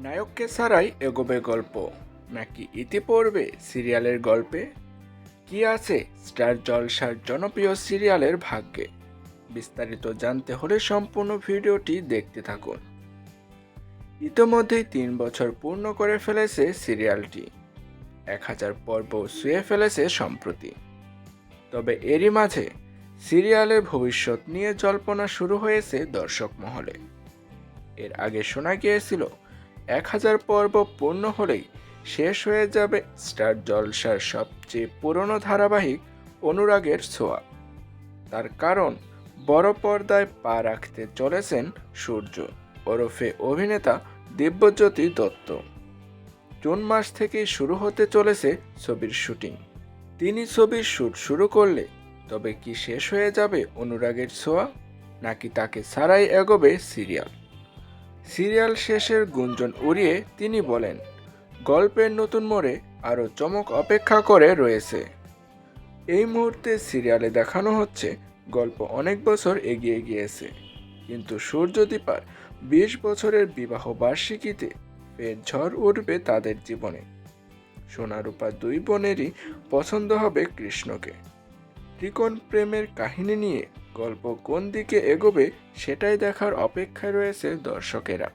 নায়ককে ছাড়াই এগোবে গল্প নাকি ইতি পড়বে সিরিয়ালের গল্পে? কি আছে স্টার জলসার জনপ্রিয় সিরিয়ালের ভাগ্যে? বিস্তারিত জানতে হলে সম্পূর্ণ ভিডিওটি দেখতে থাকুন। ইতোমধ্যেই 3 বছর পূর্ণ করে ফেলেছে সিরিয়ালটি। 1000 পর্ব ছুঁয়ে ফেলেছে সম্প্রতি। তবে এরই মাঝে সিরিয়ালের ভবিষ্যৎ নিয়ে জল্পনা শুরু হয়েছে দর্শক মহলে। এর আগে শোনা গিয়েছিল 1000 পর্ব পূর্ণ হলেই শেষ হয়ে যাবে স্টার জলসার সবচেয়ে পুরনো ধারাবাহিক অনুরাগের ছোঁয়া। তার কারণ, বড় পর্দায় পা রাখতে চলেছেন সূর্য ওরফে অভিনেতা দিব্যজ্যোতি দত্ত। জুন মাস থেকেই শুরু হতে চলেছে ছবির শুটিং। তিনি ছবির শুট শুরু করলে তবে কি শেষ হয়ে যাবে অনুরাগের ছোঁয়া, নাকি তাকে ছাড়াই এগোবে সিরিয়াল? সিরিয়াল শেষের গুঞ্জন উড়িয়ে তিনি বলেন, গল্পের নতুন মোড়ে আরও চমক অপেক্ষা করে রয়েছে। এই মুহূর্তে সিরিয়ালে দেখানো হচ্ছে গল্প অনেক বছর এগিয়ে গিয়েছে, কিন্তু সূর্যদীপার 20 বছরের বিবাহ বার্ষিকীতে ফের ঝড় উঠবে তাদের জীবনে। সোনারূপা দুই বোনেরই পছন্দ হবে কৃষ্ণকে। ত্রিকোণ প্রেমের কাহিনী নিয়ে গল্প কোন দিকে এগোবে সেটাই দেখার অপেক্ষায় রয়েছে দর্শকেরা।